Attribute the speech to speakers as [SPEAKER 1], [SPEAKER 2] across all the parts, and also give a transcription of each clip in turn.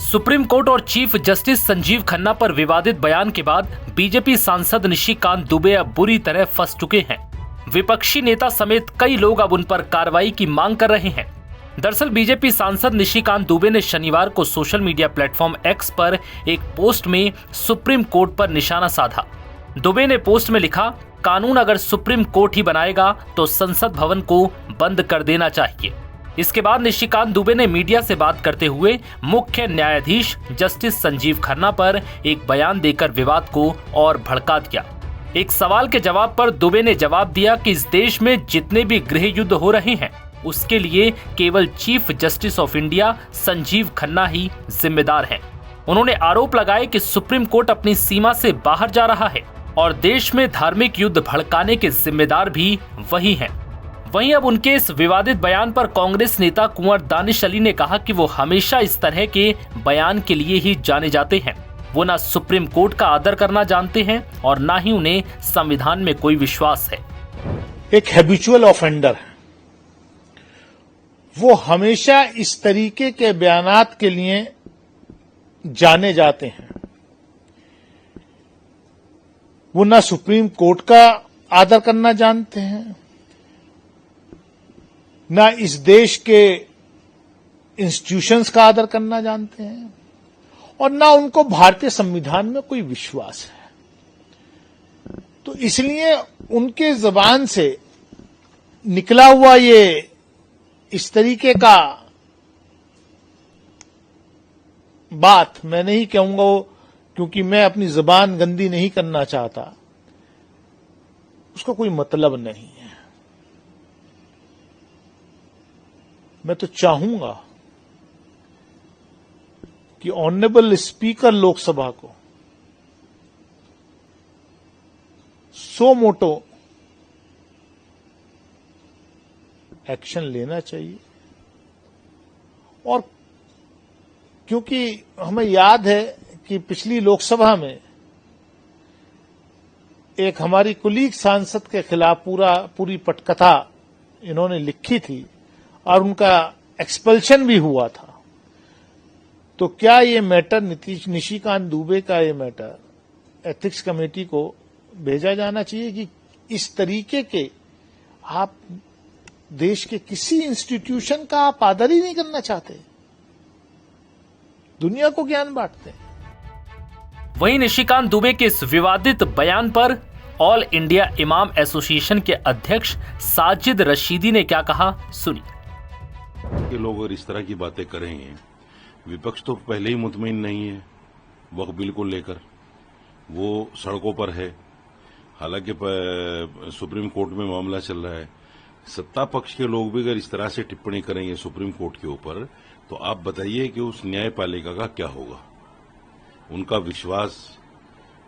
[SPEAKER 1] Supreme court और chief justice Sanjeev Khanna पर विवादित बयान के बाद बीजेपी सांसद निशिकांत दुबे अब बुरी तरह फंस चुके हैं। विपक्षी नेता समेत कई लोग अब उन पर कार्रवाई की मांग कर रहे हैं। दरअसल बीजेपी सांसद निशिकांत दुबे ने शनिवार को सोशल मीडिया प्लेटफॉर्म एक्स पर एक पोस्ट में सुप्रीम कोर्ट पर निशाना साधा। दुबे ने पोस्ट में लिखा, कानून अगर सुप्रीम कोर्ट ही बनाएगा तो संसद भवन को बंद कर देना चाहिए। इसके बाद निशिकांत दुबे ने मीडिया से बात करते हुए मुख्य न्यायाधीश जस्टिस संजीव खन्ना पर एक बयान देकर विवाद को और भड़का दिया। एक सवाल के जवाब पर दुबे ने जवाब दिया कि इस देश में जितने भी गृह युद्ध हो रहे हैं उसके लिए केवल chief justice of India Sanjiv Khanna ही जिम्मेदार हैं। उन्होंने आरोप लगाए कि सुप्रीम कोर्ट अपनी सीमा से बाहर जा रहा है और देश में धार्मिक युद्ध भड़काने के जिम्मेदार भी वही हैं। वहीं अब उनके इस विवादित बयान पर कांग्रेस नेता कुंवर दानिश अली ने कहा कि वो हमेशा इस तरह के बयान के लिए ही जाने जाते हैं। वो ना सुप्रीम कोर्ट का आदर करना जानते हैं और ना ही उन्हें संविधान में कोई विश्वास है।
[SPEAKER 2] एक हैबिचुअल ऑफेंडर है, वो हमेशा इस तरीके के बयानात के लिए जाने जाते हैं। वो ना सुप्रीम कोर्ट का आदर करना जानते हैं, ना इस देश के इंस्टीट्यूशंस का आदर करना जानते हैं और ना उनको भारतीय संविधान में कोई विश्वास है। तो इसलिए उनके जुबान से निकला हुआ ये इस तरीके का बात मैं नहीं कहूंगा, क्योंकि मैं अपनी जुबान गंदी नहीं करना चाहता, उसका कोई मतलब नहीं है। मैं तो चाहूंगा कि ऑनरेबल स्पीकर लोकसभा को सो मोटो एक्शन लेना चाहिए। और क्योंकि हमें याद है कि पिछली लोकसभा में एक हमारी कुलीग सांसद के खिलाफ पूरी पटकथा इन्होंने लिखी थी और उनका एक्सपल्शन भी हुआ था। तो क्या ये मैटर निशिकांत दुबे का ये मैटर एथिक्स कमेटी को भेजा जाना चाहिए कि इस तरीके के आप देश के किसी इंस्टीट्यूशन का आप आदर ही नहीं करना चाहते, दुनिया को ज्ञान बांटते हैं।
[SPEAKER 1] वहीं निशिकांत दुबे के इस विवादित बयान पर ऑल इंडिया इमाम एसोसिएशन के अध्यक्ष साजिद रशीदी ने क्या कहा, सुनिए।
[SPEAKER 3] के लोग अगर इस तरह की बातें करेंगे, विपक्ष तो पहले ही मुतमईन नहीं है वक्फ बिल को लेकर, वो सड़कों पर है। हालांकि सुप्रीम कोर्ट में मामला चल रहा है। सत्ता पक्ष के लोग भी अगर इस तरह से टिप्पणी करेंगे सुप्रीम कोर्ट के ऊपर, तो आप बताइए कि उस न्यायपालिका का क्या होगा, उनका विश्वास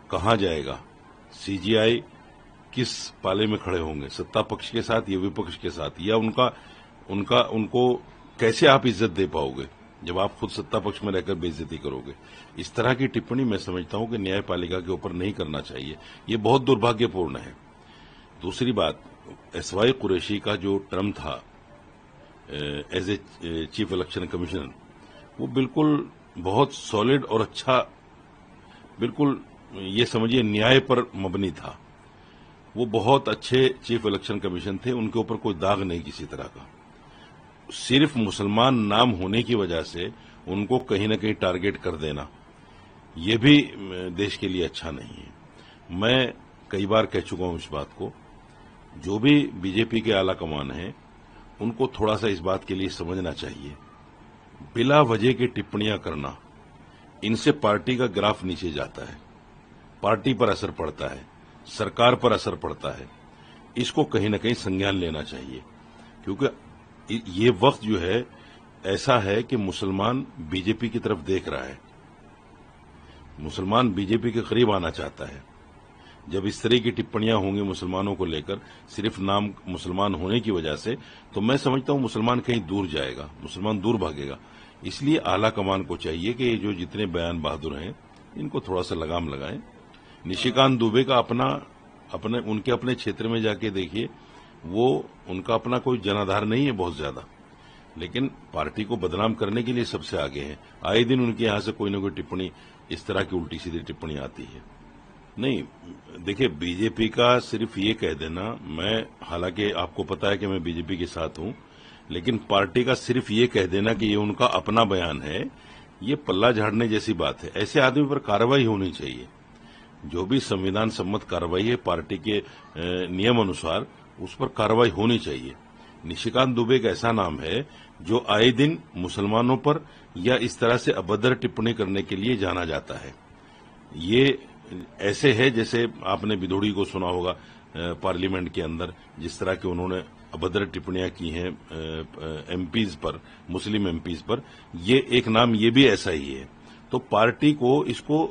[SPEAKER 3] कहां जाएगा। सीजीआई किस पाले में खड़े होंगे, सत्ता पक्ष के साथ या विपक्ष के साथ, या उनको कैसे आप इज्जत दे पाओगे जब आप खुद सत्ता पक्ष में रहकर बेइज्जती करोगे। इस तरह की टिप्पणी मैं समझता हूं कि न्यायपालिका के ऊपर नहीं करना चाहिए, ये बहुत दुर्भाग्यपूर्ण है। दूसरी बात, एसवाई कुरैशी का जो टर्म था as a chief election commissioner, वो बिल्कुल बहुत सॉलिड और अच्छा, बिल्कुल ये समझिए न्याय पर मबनी था। वो बहुत अच्छे चीफ इलेक्शन कमीशन थे, उनके ऊपर कोई दाग नहीं किसी तरह का। सिर्फ मुसलमान नाम होने की वजह से उनको कहीं न कहीं टारगेट कर देना, ये भी देश के लिए अच्छा नहीं है। मैं कई बार कह चुका हूं इस बात को, जो भी बीजेपी के आला कमान है उनको थोड़ा सा इस बात के लिए समझना चाहिए। बिला वजह की टिप्पणियां करना, इनसे पार्टी का ग्राफ नीचे जाता है, पार्टी पर असर पड़ता है, सरकार पर असर पड़ता है। इसको कहीं न कहीं संज्ञान लेना चाहिए, क्योंकि ये वक्त जो है ऐसा है कि मुसलमान बीजेपी की तरफ देख रहा है, मुसलमान बीजेपी के करीब आना चाहता है। जब इस तरह की टिप्पणियां होंगी मुसलमानों को लेकर सिर्फ नाम मुसलमान होने की वजह से, तो मैं समझता हूं मुसलमान कहीं दूर जाएगा, मुसलमान दूर भागेगा। इसलिए आला कमान को चाहिए कि ये जो जितने बयान बहादुर हैं इनको थोड़ा सा लगाम लगाएं। निशिकांत दुबे का उनके अपने क्षेत्र में जाके देखिए, वो उनका अपना कोई जनाधार नहीं है बहुत ज्यादा। लेकिन पार्टी को बदनाम करने के लिए सबसे आगे हैं। आए दिन उनके यहां से कोई ना कोई टिप्पणी, इस तरह की उल्टी सीधी टिप्पणी आती है। नहीं, देखिए, बीजेपी का सिर्फ ये कह देना, मैं हालांकि आपको पता है कि मैं बीजेपी के साथ हूं, लेकिन पार्टी का सिर्फ ये कह देना कि ये उनका अपना बयान है, ये पल्ला झाड़ने जैसी बात है। ऐसे आदमी पर कार्रवाई होनी चाहिए। जो भी संविधान सम्मत कार्रवाई है पार्टी के नियम अनुसार, उस पर कार्रवाई होनी चाहिए। निशिकांत दुबे एक ऐसा नाम है जो आए दिन मुसलमानों पर या इस तरह से अभद्र टिप्पणी करने के लिए जाना जाता है। ये ऐसे है जैसे आपने बिधोड़ी को सुना होगा पार्लियामेंट के अंदर, जिस तरह के उन्होंने अभद्र टिप्पणियां की हैं एमपीज पर, मुस्लिम एमपीज पर। ये एक नाम ये भी ऐसा ही है। तो पार्टी को इसको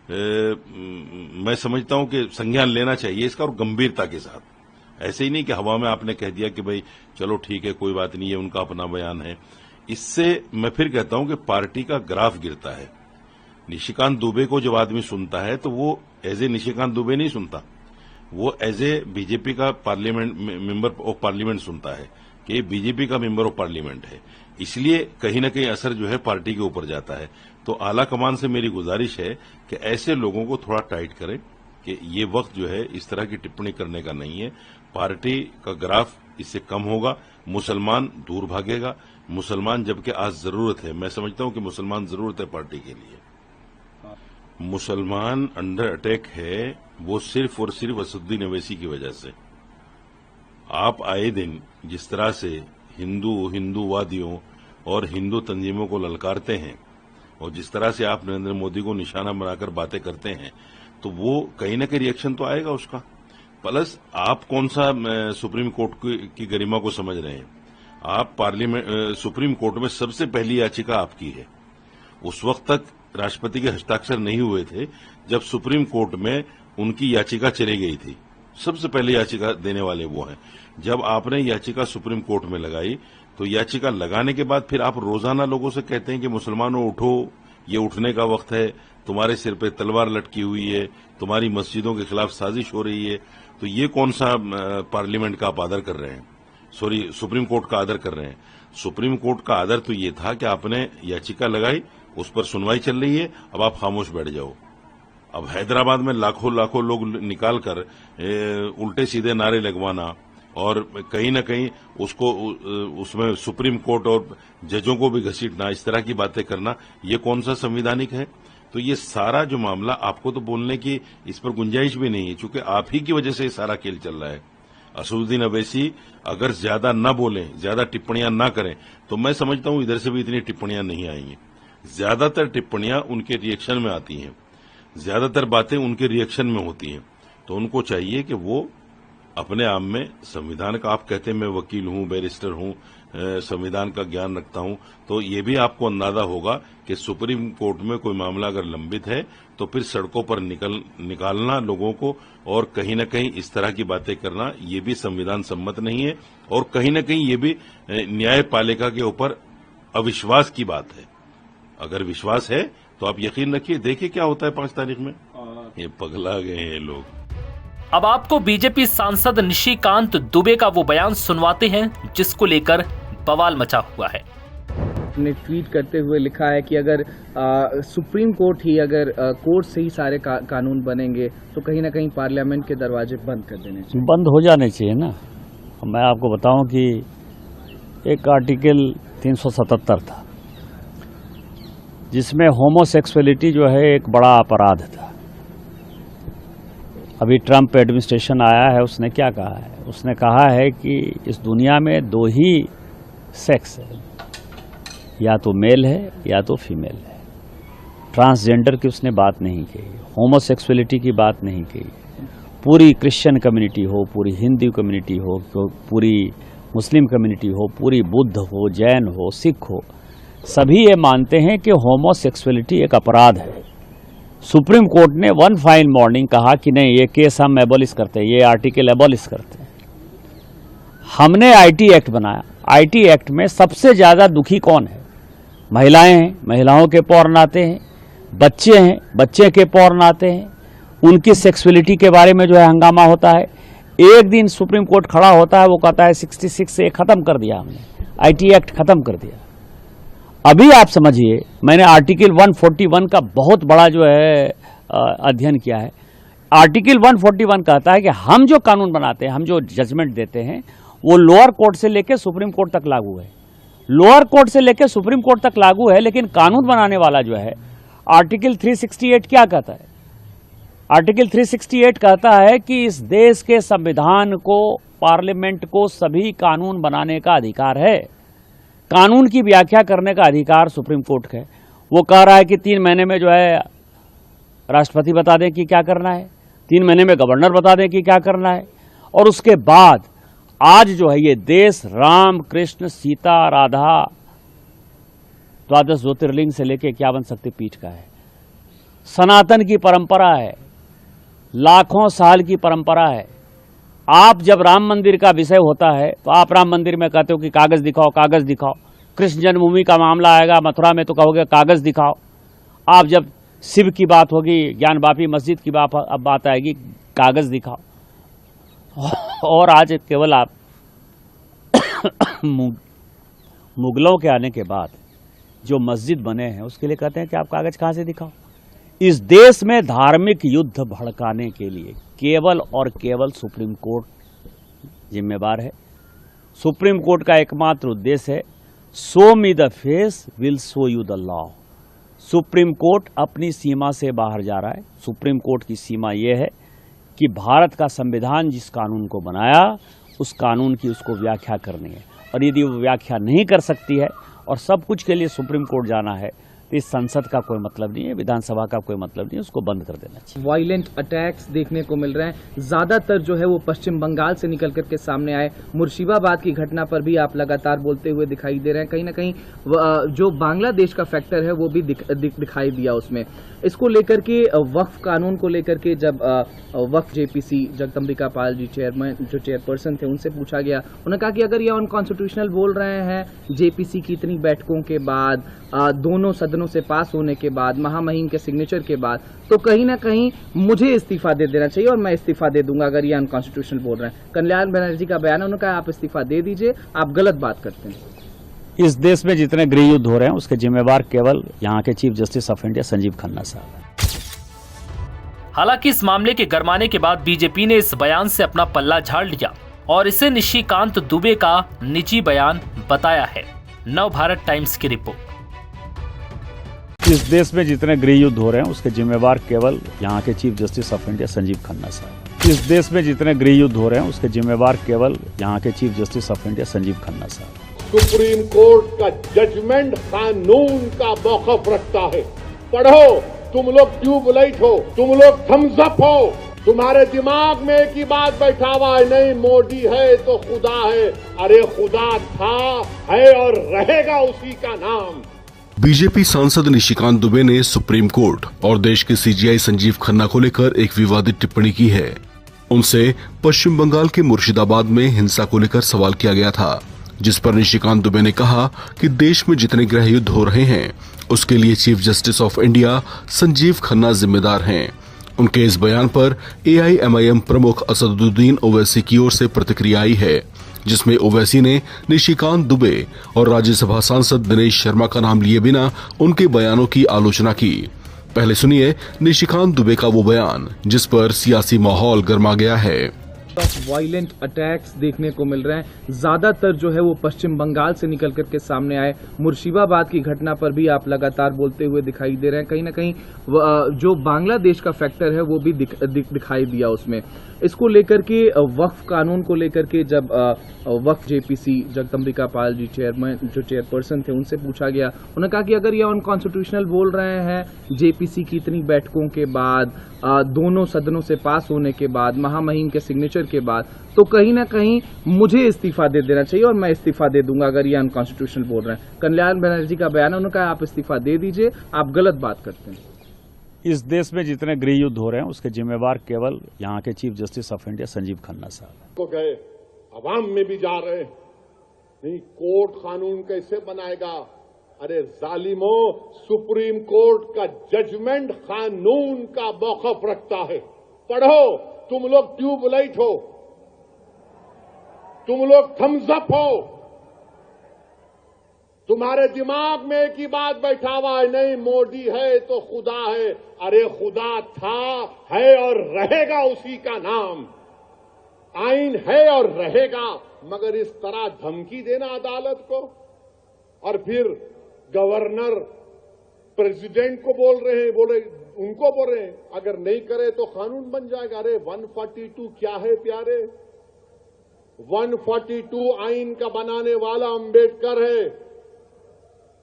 [SPEAKER 3] मैं समझता हूं कि संज्ञान लेना चाहिए इसका, और गंभीरता के साथ। ऐसे ही नहीं कि हवा में आपने कह दिया कि भाई चलो ठीक है, कोई बात नहीं है, उनका अपना बयान है। इससे मैं फिर कहता हूं कि पार्टी का ग्राफ गिरता है। निशिकांत दुबे को जब आदमी सुनता है तो वो एज ए निशिकांत दुबे नहीं सुनता, वो एज ए बीजेपी का पार्लियामेंट मेंबर ऑफ पार्लियामेंट सुनता है कि बीजेपी का मेंबर ऑफ पार्लियामेंट है। इसलिए कहीं न कहीं असर जो है पार्टी के ऊपर जाता है। तो आला कमान से मेरी गुजारिश है कि ऐसे लोगों को थोड़ा टाइट करें कि ये वक्त जो है इस तरह की टिप्पणी करने का नहीं है। पार्टी का ग्राफ इससे कम होगा, मुसलमान दूर भागेगा। मुसलमान जबकि आज जरूरत है, मैं समझता हूं कि मुसलमान जरूरत है पार्टी के लिए। मुसलमान अंडर अटैक है वो सिर्फ और सिर्फ असदुद्दीन अवैसी की वजह से। आप आए दिन जिस तरह से हिंदूवादियों और हिंदू तंजीमों को ललकारते हैं और जिस तरह से आप नरेंद्र मोदी को निशाना बनाकर बातें करते हैं, तो वो कहीं न कहीं रिएक्शन तो आएगा उसका। प्लस आप कौन सा सुप्रीम कोर्ट की गरिमा को समझ रहे हैं? आप पार्लियामेंट सुप्रीम कोर्ट में सबसे पहली याचिका आपकी है। उस वक्त तक राष्ट्रपति के हस्ताक्षर नहीं हुए थे जब सुप्रीम कोर्ट में उनकी याचिका चली गई थी। सबसे पहले याचिका देने वाले वो हैं। जब आपने याचिका सुप्रीम कोर्ट में लगाई, तो याचिका लगाने के बाद फिर आप रोजाना लोगों से कहते हैं कि मुसलमानों उठो, ये उठने का वक्त है, तुम्हारे सिर पे तलवार लटकी हुई है, तुम्हारी मस्जिदों के खिलाफ साजिश हो रही है। तो ये कौन सा पार्लियामेंट का आप आदर कर रहे हैं? सॉरी, सुप्रीम कोर्ट का आदर कर रहे हैं। सुप्रीम कोर्ट का आदर तो ये था कि आपने याचिका लगाई, उस पर सुनवाई चल रही है, अब आप खामोश बैठ जाओ। अब हैदराबाद में लाखों लाखों लोग निकालकर उल्टे सीधे नारे लगवाना और कहीं न कहीं उसको उसमें सुप्रीम कोर्ट और जजों को भी घसीटना, इस तरह की बातें करना, ये कौन सा संवैधानिक है? तो ये सारा जो मामला, आपको तो बोलने की इस पर गुंजाइश भी नहीं है, क्योंकि आप ही की वजह से ये सारा खेल चल रहा है। असदुद्दीन अवैसी अगर ज्यादा न बोलें, ज्यादा टिप्पणियां न करें, तो मैं समझता हूं इधर से भी इतनी टिप्पणियां नहीं आएंगी। ज्यादातर टिप्पणियां उनके रिएक्शन में आती हैं, ज्यादातर बातें उनके रिएक्शन में होती हैं। तो उनको चाहिए कि वो अपने आप में संविधान का, आप कहते हैं मैं वकील हूं, बैरिस्टर हूं, संविधान का ज्ञान रखता हूं, तो ये भी आपको अंदाजा होगा कि सुप्रीम कोर्ट में कोई मामला अगर लंबित है तो फिर सड़कों पर निकालना लोगों को और कहीं न कहीं इस तरह की बातें करना, ये भी संविधान सम्मत नहीं है और कहीं न कहीं ये भी न्यायपालिका के ऊपर अविश्वास की बात है। अगर विश्वास है तो आप यकीन रखिए, देखिए क्या होता है 5 तारीख में। ये पगला गए हैं लोग।
[SPEAKER 1] अब आपको बीजेपी सांसद निशिकांत दुबे का वो बयान सुनवाते हैं जिसको लेकर बवाल मचा हुआ है।
[SPEAKER 4] ने ट्वीट करते हुए लिखा है कि अगर सुप्रीम कोर्ट ही अगर कोर्ट से ही सारे कानून बनेंगे तो कहीं ना कहीं पार्लियामेंट के दरवाजे बंद कर देने चाहिए,
[SPEAKER 5] बंद हो जाने चाहिए ना। मैं आपको बताऊं कि एक आर्टिकल 377 था जिसमें होमोसेक्सुअलिटी जो है एक बड़ा अपराध था। अभी ट्रम्प एडमिनिस्ट्रेशन आया है, उसने क्या कहा है? उसने कहा है कि इस दुनिया में 2 ही सेक्स है, या तो मेल है या तो फीमेल है। ट्रांसजेंडर की उसने बात नहीं कही, होमोसेक्सुअलिटी की बात नहीं कही। पूरी क्रिश्चियन कम्युनिटी हो, पूरी हिंदू कम्युनिटी हो, पूरी मुस्लिम कम्युनिटी हो, पूरी बुद्ध हो, जैन हो, सिख हो, सभी ये मानते हैं कि होमोसेक्सुअलिटी एक अपराध है। सुप्रीम कोर्ट ने वन फाइन मॉर्निंग कहा कि नहीं, ये केस हम एबॉलिश करते हैं, ये आर्टिकल एबॉलिश करते हैं। हमने आईटी एक्ट बनाया। आईटी एक्ट में सबसे ज्यादा दुखी कौन है? महिलाएं हैं, महिलाओं के पौर्न आते हैं, बच्चे हैं, बच्चे के पौर्न आते हैं, उनकी सेक्सुअलिटी के बारे में जो है हंगामा होता है। एक दिन सुप्रीम कोर्ट खड़ा होता है, वो कहता है 66 से खत्म कर दिया हमने, आईटी एक्ट खत्म कर दिया। अभी आप समझिए, मैंने आर्टिकल 141 का बहुत बड़ा जो है अध्ययन किया है। आर्टिकल 141 कहता है कि हम जो कानून बनाते हैं, हम जो जजमेंट देते हैं, वो लोअर कोर्ट से लेकर सुप्रीम कोर्ट तक लागू है। लोअर कोर्ट से लेकर सुप्रीम कोर्ट तक लागू है, लेकिन कानून बनाने वाला जो है, आर्टिकल 368 क्या कहता है? आर्टिकल 368 कहता है कि इस देश के संविधान को, पार्लियामेंट को सभी कानून बनाने का अधिकार है। कानून की व्याख्या करने का अधिकार सुप्रीम कोर्ट का है। वो कह रहा है कि 3 महीने में जो है राष्ट्रपति बता दें कि क्या करना है, 3 महीने में गवर्नर बता दें कि क्या करना है, और उसके बाद आज जो है ये देश राम कृष्ण सीता राधा द्वादश ज्योतिर्लिंग से लेकर 51 शक्तिपीठ का है। सनातन की परंपरा है, लाखों साल की परंपरा है। आप जब राम मंदिर का विषय होता है तो आप राम मंदिर में कहते हो कि कागज दिखाओ, कागज दिखाओ। कृष्ण जन्मभूमि का मामला आएगा मथुरा में तो कहोगे कागज दिखाओ। आप जब शिव की बात होगी, ज्ञान वापी मस्जिद की बात आएगी, कागज दिखाओ। और आज केवल आप मुगलों के आने के बाद जो मस्जिद बने हैं उसके लिए कहते हैं कि आप कागज कहां से दिखाओ। इस देश में धार्मिक युद्ध भड़काने के लिए केवल और केवल सुप्रीम कोर्ट जिम्मेवार है। सुप्रीम कोर्ट का एकमात्र उद्देश्य है, show me the face will show you the law. Supreme court अपनी सीमा से बाहर जा रहा है। सुप्रीम कोर्ट की सीमा यह है कि भारत का संविधान जिस कानून को बनाया उस कानून की उसको व्याख्या करनी है, और यदि वो व्याख्या नहीं कर सकती है और सब कुछ के लिए सुप्रीम कोर्ट जाना है तो इस संसद का कोई मतलब नहीं है, विधानसभा का कोई मतलब नहीं है, उसको बंद कर देना चाहिए।
[SPEAKER 4] वायलेंट अटैक्स देखने को मिल रहे हैं, ज्यादातर जो है वो पश्चिम बंगाल से निकल करके सामने आए। मुर्शिदाबाद की घटना पर भी आप लगातार बोलते हुए दिखाई दे रहे हैं। कहीं ना कहीं जो बांग्लादेश का फैक्टर है वो भी दिखाई दिया उसमें। इसको लेकर के वक्फ कानून को लेकर के जब वक्फ जेपीसी जगदम्बिका पाल जी जो चेयरपर्सन थे उनसे पूछा गया, उन्होंने कहा कि अगर ये अनकॉन्स्टिट्यूशनल बोल रहे हैं जेपीसी की इतनी बैठकों के बाद, दोनों सदनों से पास होने के बाद, महामहिम के सिग्नेचर के बाद, तो कहीं ना कहीं मुझे इस्तीफा दे देना चाहिए और मैं इस्तीफा दे दूंगा अगर ये अनकॉन्स्टिट्यूशनल बोल रहे हैं। कल्याण बनर्जी का बयान है, उन्होंने कहा आप इस्तीफा दे दीजिए, आप गलत बात करते हैं।
[SPEAKER 5] इस देश में जितने गृह युद्ध हो रहे हैं उसके जिम्मेवार केवल यहाँ के chief justice of India Sanjiv Khanna साहब हैं।
[SPEAKER 1] हालांकि इस मामले के गरमाने के बाद बीजेपी ने इस बयान से अपना पल्ला झाड़ लिया और इसे निशिकांत दुबे का निजी बयान बताया है। नव भारत टाइम्स की रिपोर्ट।
[SPEAKER 5] इस देश में जितने गृह युद्ध हो रहे हैं उसके जिम्मेवार केवल यहाँ के chief justice of India Sanjiv Khanna साहब। इस देश में जितने गृह युद्ध हो रहे हैं उसके जिम्मेवार केवल यहाँ के chief justice of India Sanjiv Khanna साहब।
[SPEAKER 6] सुप्रीम कोर्ट का जजमेंट कानून का मौकफ रखता है। पढ़ो, तुम लोग ट्यूबलाइट हो, तुम लोग थम्स अप हो, तुम्हारे दिमाग में एक ही बात बैठा हुआ है, नहीं मोदी है तो खुदा है। अरे खुदा था, है और रहेगा उसी का नाम।
[SPEAKER 7] बीजेपी सांसद निशिकांत दुबे ने सुप्रीम कोर्ट और देश के सीजीआई संजीव खन्ना को लेकर एक विवादित टिप्पणी की है। उनसे पश्चिम बंगाल के मुर्शिदाबाद में हिंसा को लेकर सवाल किया गया था, जिस पर निशिकांत दुबे ने कहा कि देश में जितने गृह युद्ध हो रहे हैं उसके लिए chief justice of India Sanjiv Khanna जिम्मेदार हैं। उनके इस बयान पर एआईएमआईएम प्रमुख असदुद्दीन ओवैसी की ओर से प्रतिक्रिया आई है, जिसमें ओवैसी ने निशिकांत दुबे और राज्यसभा सांसद दिनेश शर्मा का नाम लिए बिना उनके बयानों की आलोचना की। पहले सुनिए निशिकांत दुबे का वो बयान जिस पर सियासी माहौल गर्मा गया है।
[SPEAKER 4] वायलेंट अटैक्स देखने को मिल रहे हैं, ज्यादातर जो है वो पश्चिम बंगाल से निकल करके सामने आए। मुर्शिदाबाद की घटना पर भी आप लगातार बोलते हुए दिखाई दे रहे हैं। कहीं ना कहीं जो बांग्लादेश का फैक्टर है वो भी दिखाई दिया उसमें। इसको लेकर के वक्फ कानून को लेकर के जब वक्फ जेपीसी जगदम्बिका पाल जी जो चेयरपर्सन थे उनसे पूछा गया, उन्होंने कहा कि अगर ये अनकॉन्स्टिट्यूशनल बोल रहे हैं जेपीसी की इतनी बैठकों के बाद, दोनों सदनों से पास होने के बाद, महामहिम के सिग्नेचर के बाद, तो कहीं ना कहीं मुझे इस्तीफा दे देना चाहिए और मैं इस्तीफा दे दूंगा अगर ये अनकॉन्स्टिट्यूशनल बोल रहे हैं। कल्याण बनर्जी का बयान है, उन्होंने कहा आप इस्तीफा दे दीजिए, आप गलत बात करते हैं।
[SPEAKER 5] इस देश में जितने गृह युद्ध हो रहे हैं उसके जिम्मेवार केवल यहाँ के chief justice of India Sanjiv Khanna साहब।
[SPEAKER 6] तो गए अवाम में भी जा रहे नहीं, कोर्ट कानून कैसे बनाएगा? अरे जालिमों, सुप्रीम कोर्ट का जजमेंट कानून का मौकफ रखता है। पढ़ो, तुम लोग ट्यूबलाइट हो, तुम लोग थम्स अप हो, तुम्हारे दिमाग में एक ही बात बैठा हुआ है, नहीं मोदी है तो खुदा है। अरे खुदा था, है और रहेगा उसी का नाम। आइन है और रहेगा, मगर इस तरह धमकी देना अदालत को, और फिर गवर्नर प्रेसिडेंट को बोल रहे हैं अगर नहीं करे तो कानून बन जाएगा। अरे 142 क्या है प्यारे? 142 आइन का बनाने वाला अंबेडकर है।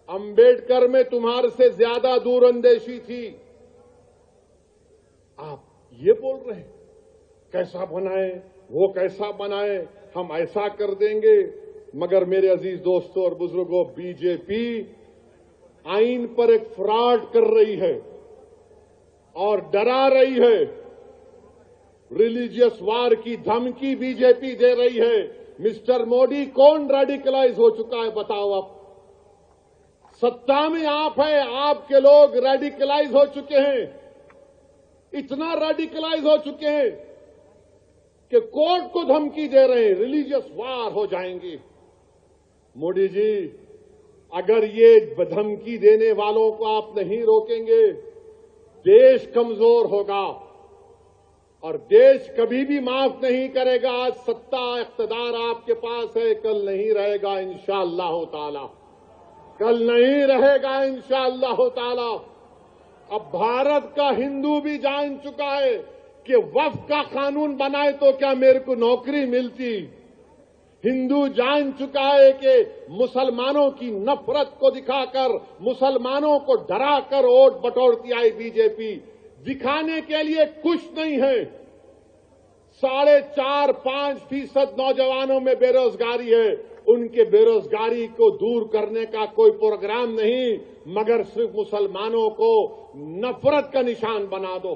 [SPEAKER 6] अंबेडकर में तुम्हारे से ज्यादा दूरअंदेशी थी। आप ये बोल रहे हैं कैसा बनाए, वो कैसा बनाए, हम ऐसा कर देंगे। मगर मेरे अजीज दोस्तों और बुजुर्गों, बीजेपी आइन पर एक फ्रॉड कर रही है और डरा रही है। रिलीजियस वार की धमकी बीजेपी दे रही है। मिस्टर मोदी, कौन रेडिकलाइज हो चुका है बताओ आप? सत्ता में आप हैं, आपके लोग रेडिकलाइज हो चुके हैं। इतना रेडिकलाइज हो चुके हैं कि कोर्ट को धमकी दे रहे हैं, रिलीजियस वार हो जाएंगी। मोदी जी, अगर ये धमकी देने वालों को आप नहीं रोकेंगे, देश कमजोर होगा और देश कभी भी माफ नहीं करेगा। आज सत्ता इख्तिदार आपके पास है, कल नहीं रहेगा इंशाअल्लाह ताला, कल नहीं रहेगा इंशाअल्लाह ताला। अब भारत का हिंदू भी जान चुका है कि वक्फ का कानून बनाए तो क्या मेरे को नौकरी मिलती। हिंदू जान चुका है कि मुसलमानों की नफरत को दिखाकर, मुसलमानों को डराकर वोट बटोरती आई बीजेपी। दिखाने के लिए कुछ नहीं है। 4.5-5% नौजवानों में बेरोजगारी है। उनके बेरोजगारी को दूर करने का कोई प्रोग्राम नहीं, मगर सिर्फ मुसलमानों को नफरत का निशान बना दो।